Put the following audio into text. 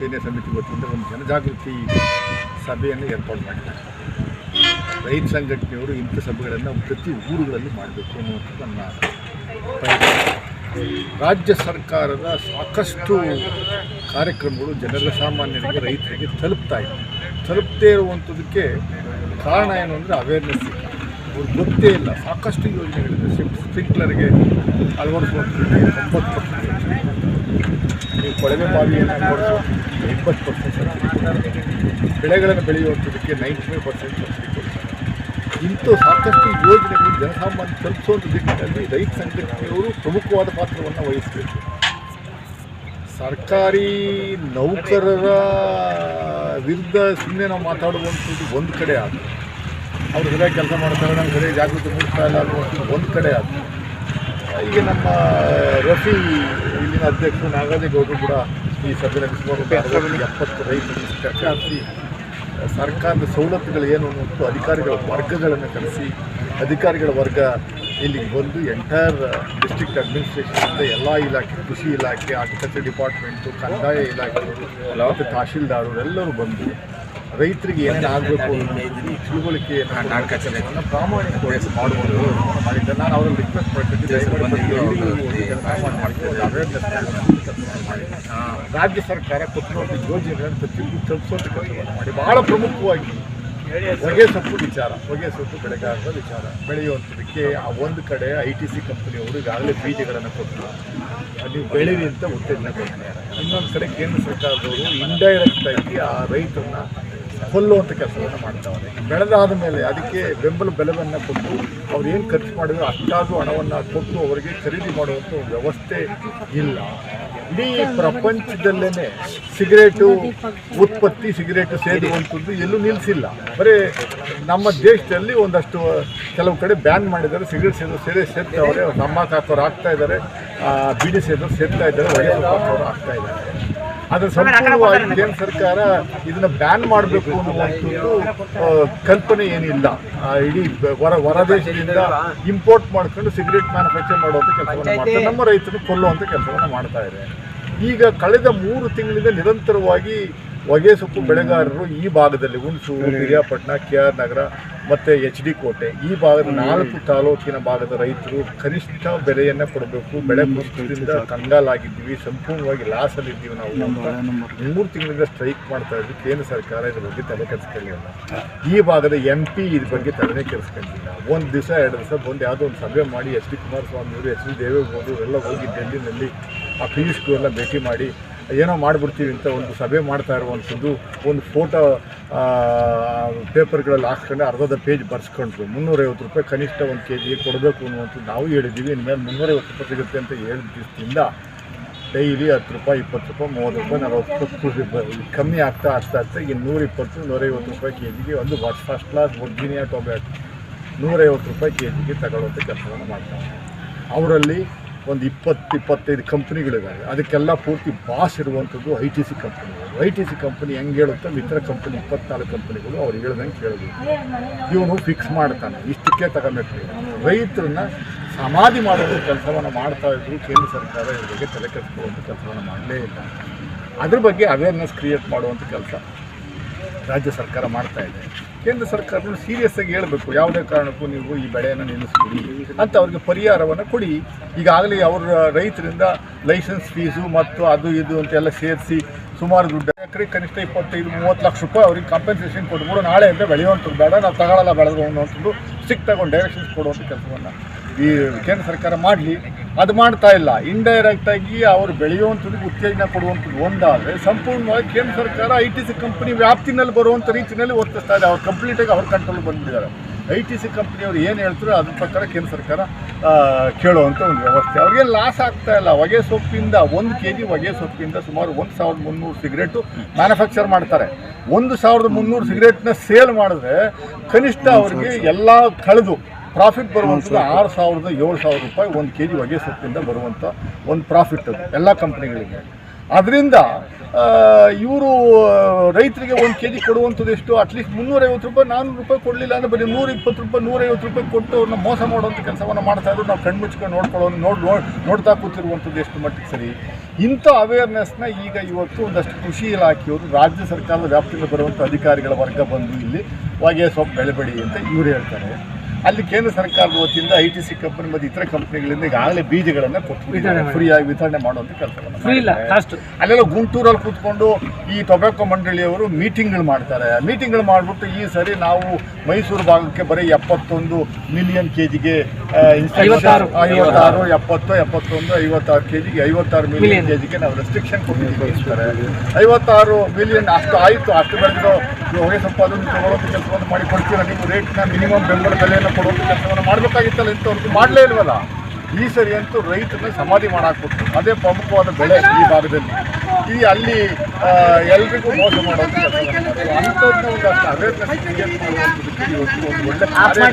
ಸೇನೆ ಸಮಿತಿ ವತಿಯಿಂದ ಒಂದು ಜನಜಾಗೃತಿ ಸಭೆಯನ್ನು ಏರ್ಪಾಡು ಮಾಡಿದ್ದಾರೆ. ರೈತ ಸಂಘಟನೆಯವರು ಇಂಥ ಸಭೆಗಳನ್ನು ಪ್ರತಿ ಊರುಗಳಲ್ಲಿ ಮಾಡಬೇಕು ಅನ್ನುವಂಥ ನನ್ನ ಪ್ರಯತ್ನ. ರಾಜ್ಯ ಸರ್ಕಾರದ ಸಾಕಷ್ಟು ಕಾರ್ಯಕ್ರಮಗಳು ಜನರ ಸಾಮಾನ್ಯರಿಗೆ ರೈತರಿಗೆ ತಲುಪದೇ ಇರುವಂಥದ್ದಕ್ಕೆ ಕಾರಣ ಏನು ಅಂದರೆ ಅವೇರ್ನೆಸ್ ಇಲ್ಲ, ಅವ್ರಿಗೆ ಗೊತ್ತೇ ಇಲ್ಲ. ಸಾಕಷ್ಟು ಯೋಜನೆಗಳಿದೆ. ಸ್ಪ್ರಿಂಕ್ಲರ್ಗೆ ಅಳವಡಿಸುವಂಥದ್ದು 90%, ನೀವು ಕೊಳವೆ ಬಾವಿಯನ್ನು ಅಳವಡಿಸುವಂಥದ್ದು 80% ಸಬ್ಸಿಡಿ, ಬೆಳೆಗಳನ್ನು ಬೆಳೆಯುವಂಥದ್ದಕ್ಕೆ 95% ಸಬ್ಸಿಡಿ ಕೊಡ್ತಾರೆ. ಇಂಥ ಸಾಕಷ್ಟು ಯೋಜನೆಗಳು ಜನಸಾಮಾನ್ಯ ತಲುಪಿಸುವಂಥ ದಿಕ್ಕಿನಲ್ಲಿ ರೈತ ಸಂಘಟನೆಯವರು ಪ್ರಮುಖವಾದ ಪಾತ್ರವನ್ನು ವಹಿಸಬೇಕು. ಸರ್ಕಾರಿ ನೌಕರರ ವಿರುದ್ಧ ಸುಮ್ಮನೆ ನಾವು ಮಾತಾಡುವಂಥದ್ದು ಒಂದು ಕಡೆ ಆದ, ಅವ್ರು ಸರಿಯಾಗಿ ಕೆಲಸ ಮಾಡ್ತಾರೆ, ನಮ್ಮ ಸರಿಯಾಗಿ ಜಾಗೃತಿ ಮೂಡಿಸ್ತಾ ಇಲ್ಲ ಅನ್ನುವಂಥದ್ದು ಒಂದು ಕಡೆ ಆದ. ಈಗ ನಮ್ಮ ರಫಿ ಇಲ್ಲಿನ ಅಧ್ಯಕ್ಷರು ನಾಗರಾಜೇಗೌಡರು ಕೂಡ ಈ ಸಭೆಯಲ್ಲಿ ಸುಮಾರು 70 ರೈತರು ಚರ್ಚೆ ಸರ್ಕಾರದ ಸವಲತ್ತುಗಳು ಏನು ಅನ್ನೋದು ಅಧಿಕಾರಿಗಳ ವರ್ಗಗಳನ್ನು ಕರೆಸಿ, ಅಧಿಕಾರಿಗಳ ವರ್ಗ ಇಲ್ಲಿಗೆ ಬಂದು ಎಂಟೈರ್ ಡಿಸ್ಟ್ರಿಕ್ಟ್ ಅಡ್ಮಿನಿಸ್ಟ್ರೇಷನಿಂದ ಎಲ್ಲ ಇಲಾಖೆ, ಕೃಷಿ ಇಲಾಖೆ, ಹಾರ್ಟಿಕಲ್ಚರ್ ಡಿಪಾರ್ಟ್ಮೆಂಟು, ಕಂದಾಯ ಇಲಾಖೆಯವರು ಮತ್ತು ತಹಶೀಲ್ದಾರರು ಎಲ್ಲರೂ ಬಂದು ರೈತರಿಗೆ ಏನೇನು ಆಗಬೇಕು ಅನ್ನೋದು ತಿಳುವಳಿಕೆಯನ್ನು ಪ್ರಾಮಾಣಿಕವಾಗಿ ಮಾಡುವುದು ಮಾಡಿದ್ದೆ. ನಾನು ಅವರಲ್ಲಿ ರಿಕ್ವೆಸ್ಟ್ ಮಾಡ್ತಿದ್ದೆ, ರಾಜ್ಯ ಸರ್ಕಾರ ಕೊಟ್ಟಿರುವಂಥ ಯೋಜನೆಗಳನ್ನು ಪ್ರತಿಯೊಂದು ತಲುಪಿಸುವಂಥ ಕೆಲಸವನ್ನು ಮಾಡಿ. ಬಹಳ ಪ್ರಮುಖವಾಗಿ ಹೊಗೆ ಸೊಪ್ಪು ವಿಚಾರ, ಹೊಗೆ ಸೊಪ್ಪು ಬೆಳೆಗಾರರ ವಿಚಾರ ಬೆಳೆಯುವಂಥದ್ದಕ್ಕೆ ಒಂದು ಕಡೆ ITC ಕಂಪನಿಯವರು ಈಗಾಗಲೇ ಬೀಜಗಳನ್ನು ಕೊಟ್ಟು ನೀವು ಬೆಳೀರಿ ಅಂತ ಉತ್ತೇಜನ ಕೊಡ್ತಾರೆ. ಇನ್ನೊಂದು ಕಡೆ ಕೇಂದ್ರ ಸರ್ಕಾರದವರು ಇಂಡೈರೆಕ್ಟಾಗಿ ಆ ರೈತರನ್ನ ಕೊಲ್ಲುವಂಥ ಕೆಲಸವನ್ನು ಮಾಡ್ತಾವೆ. ಬೆಳೆದಾದ ಮೇಲೆ ಅದಕ್ಕೆ ಬೆಂಬಲ ಬೆಲೆಯನ್ನು ಕೊಟ್ಟು ಅವ್ರು ಏನು ಖರ್ಚು ಮಾಡಿದ್ರು ಅಷ್ಟಾದರೂ ಹಣವನ್ನು ಕೊಟ್ಟು ಅವರಿಗೆ ಖರೀದಿ ಮಾಡುವಂಥ ವ್ಯವಸ್ಥೆ ಇಲ್ಲ. ಇಡೀ ಪ್ರಪಂಚದಲ್ಲೇ ಸಿಗರೇಟು ಉತ್ಪತ್ತಿ, ಸಿಗರೇಟು ಸೇದುವಂಥದ್ದು ಎಲ್ಲೂ ನಿಲ್ಲಿಸಿಲ್ಲ. ಬರೀ ನಮ್ಮ ದೇಶದಲ್ಲಿ ಒಂದಷ್ಟು ಕೆಲವು ಕಡೆ ಬ್ಯಾನ್ ಮಾಡಿದ್ದಾರೆ. ಸಿಗರೇಟ್ ಸೇರ್ತಾವ್ರೆ, ತಂಬಾಕು ಹಾಕೋರು ಆಗ್ತಾ ಇದ್ದಾರೆ, ಬೀಡಿ ಸೇದೋರು ಸೇರ್ತಾ ಇದ್ದಾರೆ, ಒಳ್ಳೆ ಹಾಕೋರು ಆಗ್ತಾ ಇದ್ದಾರೆ. ಅದರ ಸಂಪೂರ್ಣವಾಗಿ ಕೇಂದ್ರ ಸರ್ಕಾರ ಇದನ್ನು ಬ್ಯಾನ್ ಮಾಡಬೇಕು ಅನ್ನುವಂಥದ್ದು ಕಲ್ಪನೆ ಏನಿಲ್ಲ. ಇಡೀ ಹೊರ ದೇಶದಿಂದ ಇಂಪೋರ್ಟ್ ಮಾಡ್ಕೊಂಡು ಸಿಗರೇಟ್ ಮ್ಯಾನುಫ್ಯಾಕ್ಚರ್ ಮಾಡುವಂಥ ಕೆಲಸವನ್ನು ಮಾಡ್ತಾರೆ, ನಮ್ಮ ರೈತರು ಕೊಲ್ಲುವಂಥ ಕೆಲಸವನ್ನು ಮಾಡ್ತಾ ಇದೆ. ಈಗ ಕಳೆದ 3 ತಿಂಗಳಿಂದ ನಿರಂತರವಾಗಿ ಹೊಗೆ ಸೊಪ್ಪು ಬೆಳೆಗಾರರು ಈ ಭಾಗದಲ್ಲಿ ಹುಣಸೂರು, ಪಿರಿಯಾಪಟ್ಟಣ, KR ನಗರ ಮತ್ತು HD ಕೋಟೆ ಈ ಭಾಗದ 4 ತಾಲೂಕಿನ ಭಾಗದ ರೈತರು ಕನಿಷ್ಠ ಬೆಲೆಯನ್ನು ಕೊಡಬೇಕು, ಬೆಳೆ ಕುಸಿತದಿಂದ ಕಂಗಾಲಾಗಿದ್ದೀವಿ, ಸಂಪೂರ್ಣವಾಗಿ ಲಾಸಲ್ಲಿದ್ದೀವಿ ನಾವು ಅಂತ 3 ತಿಂಗಳಿಂದ ಸ್ಟ್ರೈಕ್ ಮಾಡ್ತಾ ಇದ್ವಿ. ಕೇಂದ್ರ ಸರ್ಕಾರ ಇದ್ರ ಬಗ್ಗೆ ತಲೆ ಕೆಡಿಸ್ಕೊಳ್ಳಿಲ್ಲ. ಈ ಭಾಗದ MP ಇದ್ರ ಬಗ್ಗೆ ತಲೆನೇ ಕೆಡಿಸ್ಕೊಂಡಿಲ್ಲ. 1 ದಿವಸ 2 ದಿವಸ ಬಂದು ಯಾವುದೋ ಒಂದು ಸಭೆ ಮಾಡಿ HD ಕುಮಾರಸ್ವಾಮಿಯವರು, HD ದೇವೇಗೌಡರು ಎಲ್ಲ ಹೋಗಿ ಡೆಲ್ಲಿನಲ್ಲಿ ಆ ಪಿಯೂಷ್ಗೂ ಎಲ್ಲ ಭೇಟಿ ಮಾಡಿ ಏನೋ ಮಾಡಿಬಿಡ್ತೀವಿ ಅಂತ ಒಂದು ಸಭೆ ಮಾಡ್ತಾ ಇರುವಂಥದ್ದು. ಒಂದು ಫೋಟೋ ಪೇಪರ್ಗಳಲ್ಲಿ ಹಾಕ್ಕೊಂಡು ಅರ್ಧದ ಪೇಜ್ ಬರ್ಸ್ಕೊಂಡ್ರು. 350 ರೂಪಾಯಿ ಕನಿಷ್ಠ 1 kg ಕೊಡಬೇಕು ಅನ್ನುವಂಥದ್ದು ನಾವು ಹೇಳಿದ್ದೀವಿ. ಇನ್ಮೇಲೆ 350 ರೂಪಾಯಿ ಸಿಗುತ್ತೆ ಅಂತ ಹೇಳಿದ ದಿವಸದಿಂದ ಡೈಲಿ 10 ರೂಪಾಯಿ, 20 ರೂಪಾಯಿ, 30 ರೂಪಾಯಿ, 40 ರೂಪಾಯಿ ಕಮ್ಮಿ ಆಗ್ತಾ ಈಗ 120, 150 ರೂಪಾಯಿ kgಗೆ ಒಂದು ಫಸ್ಟ್ ಕ್ಲಾಸ್ ವರ್ಜಿನಿಯಾ ಟೊಬ್ಯಾಕೊ 150 ರೂಪಾಯಿ kgಗೆ ತಗೊಳ್ಳುವಂಥ ಕೆಲಸವನ್ನು ಮಾಡ್ತಾರೆ. ಅವರಲ್ಲಿ ಒಂದು 20-25 ಕಂಪ್ನಿಗಳಿದ್ದಾವೆ. ಅದಕ್ಕೆಲ್ಲ ಪೂರ್ತಿ ಬಾಸ್ ಇರುವಂಥದ್ದು ITC ಕಂಪ್ನಿಗಳು. ITC ಕಂಪ್ನಿ ಹೆಂಗೆ ಹೇಳುತ್ತೆ, ಇತರ ಕಂಪ್ನಿ 24 ಕಂಪ್ನಿಗಳು ಅವ್ರು ಹೇಳ್ದಂಗೆ ಕೇಳಬೇಕು. ಇವನು ಫಿಕ್ಸ್ ಮಾಡ್ತಾನೆ, ಇಷ್ಟಕ್ಕೆ ತಗೋಬೇಕು. ರೈತರನ್ನ ಸಮಾಧಿ ಮಾಡುವಂಥ ಕೆಲಸವನ್ನು ಮಾಡ್ತಾಯಿದ್ರು. ಕೇಂದ್ರ ಸರ್ಕಾರ ಇದ್ರ ಬಗ್ಗೆ ತಲೆ ಕೆಡಿಸ್ಕೊಳ್ಳುವಂಥ ಕೆಲಸವನ್ನು ಮಾಡಲೇ ಇಲ್ಲ. ಅದ್ರ ಬಗ್ಗೆ ಅವೇರ್ನೆಸ್ ಕ್ರಿಯೇಟ್ ಮಾಡುವಂಥ ಕೆಲಸ ರಾಜ್ಯ ಸರ್ಕಾರ ಮಾಡ್ತಾ ಇದೆ. ಕೇಂದ್ರ ಸರ್ಕಾರಗಳು ಸೀರಿಯಸ್ ಆಗಿ ಹೇಳಬೇಕು, ಯಾವುದೇ ಕಾರಣಕ್ಕೂ ನೀವು ಈ ಬೆಳೆಯನ್ನು ನಿಲ್ಲಿಸ್ಬಿಡಿ ಅಂತ ಅವ್ರಿಗೆ ಪರಿಹಾರವನ್ನು ಕೊಡಿ. ಈಗಾಗಲೇ ಅವರ ರೈತರಿಂದ ಲೈಸೆನ್ಸ್ ಫೀಸು ಮತ್ತು ಅದು ಇದು ಅಂತೆಲ್ಲ ಸೇರಿಸಿ ಸುಮಾರು ದುಡ್ಡು, ಎಕರೆಗೆ ಕನಿಷ್ಠ 25-30 ಲಕ್ಷ ರೂಪಾಯಿ ಅವ್ರಿಗೆ ಕಾಂಪೆನ್ಸೇಷನ್ ಕೊಟ್ಬಿಡು, ನಾಳೆಯಿಂದ ಬೆಳೆಯುವಂಥದ್ದು ಬೇಡ, ನಾವು ತಗೊಳ್ಳಲ್ಲ ಬೆಳೆದ್ರು ಅನ್ನುವಂಥದ್ದು ಸ್ಟ್ರಿಕ್ಟ್ ತಗೊಂಡು ಡೈರೆಕ್ಷನ್ಸ್ ಕೊಡುವಂಥ ಕೆಲಸವನ್ನು ಈ ಕೇಂದ್ರ ಸರ್ಕಾರ ಮಾಡಲಿ. ಅದು ಮಾಡ್ತಾ ಇಲ್ಲ. ಇಂಡೈರೆಕ್ಟಾಗಿ ಅವರು ಬೆಳೆಯುವಂಥದ್ದು ಉತ್ತೇಜನ ಕೊಡುವಂಥದ್ದು ಒಂದಾದರೆ ಸಂಪೂರ್ಣವಾಗಿ ಕೇಂದ್ರ ಸರ್ಕಾರ ITC ಕಂಪ್ನಿ ವ್ಯಾಪ್ತಿನಲ್ಲಿ ಬರುವಂಥ ರೀತಿಯಲ್ಲಿ ವರ್ತಿಸ್ತಾ ಇದೆ. ಅವ್ರು ಕಂಪ್ಲೀಟಾಗಿ ಅವ್ರ ಕಂಟ್ರೋಲ್ ಬಂದುಬಿಟ್ಟಿದ್ದಾರೆ. ITC ಕಂಪ್ನಿಯವರು ಏನು ಹೇಳ್ತಾರೋ ಅದ್ರ ಪ್ರಕಾರ ಕೇಂದ್ರ ಸರ್ಕಾರ ಕೇಳುವಂಥ ಒಂದು ವ್ಯವಸ್ಥೆ. ಅವ್ರಿಗೆ ಲಾಸ್ ಆಗ್ತಾ ಇಲ್ಲ. ಹೊಗೆ ಸೊಪ್ಪಿಂದ 1 kg ಹೊಗೆ ಸೊಪ್ಪಿಂದ ಸುಮಾರು 1300 ಸಿಗರೇಟು ಮ್ಯಾನುಫ್ಯಾಕ್ಚರ್ ಮಾಡ್ತಾರೆ. 1300 ಸಿಗರೇಟ್ನ ಸೇಲ್ ಮಾಡಿದ್ರೆ ಕನಿಷ್ಠ ಅವ್ರಿಗೆ ಎಲ್ಲ ಕಳೆದು ಪ್ರಾಫಿಟ್ ಬರುವಂಥದ್ದು 6,000-7,000 ರೂಪಾಯಿ 1 kg ಹೊಗೆ ಸೊಪ್ಪಿಂದ ಬರುವಂಥ ಒಂದು ಪ್ರಾಫಿಟ್ ಅದು ಎಲ್ಲ ಕಂಪ್ನಿಗಳಿಗೆ. ಅದರಿಂದ ಇವರು ರೈತರಿಗೆ 1 kg ಕೊಡುವಂಥದ್ದು ಎಷ್ಟು ಅಟ್ಲೀಸ್ಟ್ 350 ರೂಪಾಯಿ 400 ರೂಪಾಯಿ ಕೊಡಲಿಲ್ಲ ಅಂದರೆ ಬರೀ 120 ರೂಪಾಯಿ 150 ರೂಪಾಯಿ ಕೊಟ್ಟು ಅವ್ರನ್ನ ಮೋಸ ಮಾಡುವಂಥ ಕೆಲಸವನ್ನು ಮಾಡ್ತಾ ಇದ್ರು. ನಾವು ಕಣ್ಮುಚ್ಕೊಂಡು ನೋಡ್ತಾ ಕೂತಿರುವಂಥದ್ದು ಎಷ್ಟು ಮಟ್ಟಿಗೆ ಸರಿ. ಇಂಥ ಅವೇರ್ನೆಸ್ನ ಈಗ ಇವತ್ತು ಒಂದಷ್ಟು ಕೃಷಿ ಇಲಾಖೆಯವರು ರಾಜ್ಯ ಸರ್ಕಾರದ ವ್ಯಾಪ್ತಿಯಿಂದ ಬರುವಂಥ ಅಧಿಕಾರಿಗಳ ವರ್ಗ ಬಂದು ಇಲ್ಲಿ ಹೊಗೆ ಸೊಪ್ಪು ಬೆಳೆಬೇಡಿ ಅಂತ ಇವರು ಹೇಳ್ತಾರೆ. ಅಲ್ಲಿ ಕೇಂದ್ರ ಸರ್ಕಾರದ ವತಿಯಿಂದ ITC ಕಂಪನಿ ಮತ್ತು ಇತರ ಕಂಪನಿಗಳಿಂದ ಈಗಾಗಲೇ ಬೀಜಗಳನ್ನು ಕೊಟ್ಟು ಫ್ರೀಯಾಗಿ ವಿತರಣೆ ಮಾಡುವಂಥ ಕೆಲಸವನ್ನು ಅಲ್ಲೆಲ್ಲ ಗುಂಟೂರಲ್ಲಿ ಕೂತ್ಕೊಂಡು ಈ ಟೊಬ್ಯಾಕೊ ಮಂಡಳಿಯವರು ಮೀಟಿಂಗ್ಗಳು ಮಾಡ್ತಾರೆ. ಮೀಟಿಂಗ್ಗಳು ಮಾಡಿಬಿಟ್ಟು ಈ ಸರಿ ನಾವು ಮೈಸೂರು ಭಾಗಕ್ಕೆ ಬರೀ 71 ಮಿಲಿಯನ್ kgಗೆ 56, 70, 71, 56 kgಗೆ 56 ಮಿಲಿಯನ್ kgಗೆ ನಾವು ರೆಸ್ಟ್ರಿಕ್ಷನ್ ಕೊಟ್ಟಿದ್ದೀವಿ ಅಂತಾರೆ. 56 ಮಿಲಿಯನ್ ಅಷ್ಟು ಆಯಿತು, ಅಷ್ಟು ಬೆಳೆದಿರೋ ಹೊಗೆ ಸೊಪ್ಪು ಅದನ್ನು ತಗೊಳ್ಳೋದು ಕೆಲಸವನ್ನು ಮಾಡಿ ಕೊಡ್ತೀರಾ ನೀವು. ರೇಟ್ನ ಮಿನಿಮಮ್ ಬೆಂಬಲ ಬೆಲೆಯನ್ನು ಕೊಡುವಂಥ ಕೆಲಸವನ್ನು ಮಾಡಬೇಕಾಗಿತ್ತಲ್ಲ, ಇಂಥವ್ರಿಗೆ ಮಾಡಲೇ ಇಲ್ವಲ್ಲ. ಈ ಸರಿ ಅಂತೂ ರೈತರನ್ನ ಸಮಾಧಿ ಮಾಡಾಕ್ಬಿಟ್ಟು ಅದೇ ಪ್ರಮುಖವಾದ ಬೆಳೆ ಈ ಭಾಗದಲ್ಲಿ ಅಲ್ಲಿ ಎಲ್ರಿಗೂ ಮೋಸ ಮಾಡೋದು ಕೆಲಸವನ್ನು ಮಾಡೋದು. ಅಂಥದ್ದನ್ನ ಒಂದಷ್ಟು ಅವೇರ್ನೆಸ್ ಕ್ರಿಯೇಟ್ ಮಾಡುವಂಥದ್ದಕ್ಕೆ ಇವತ್ತು ಒಂದು ಒಳ್ಳೆ ಕಾರ್ಯ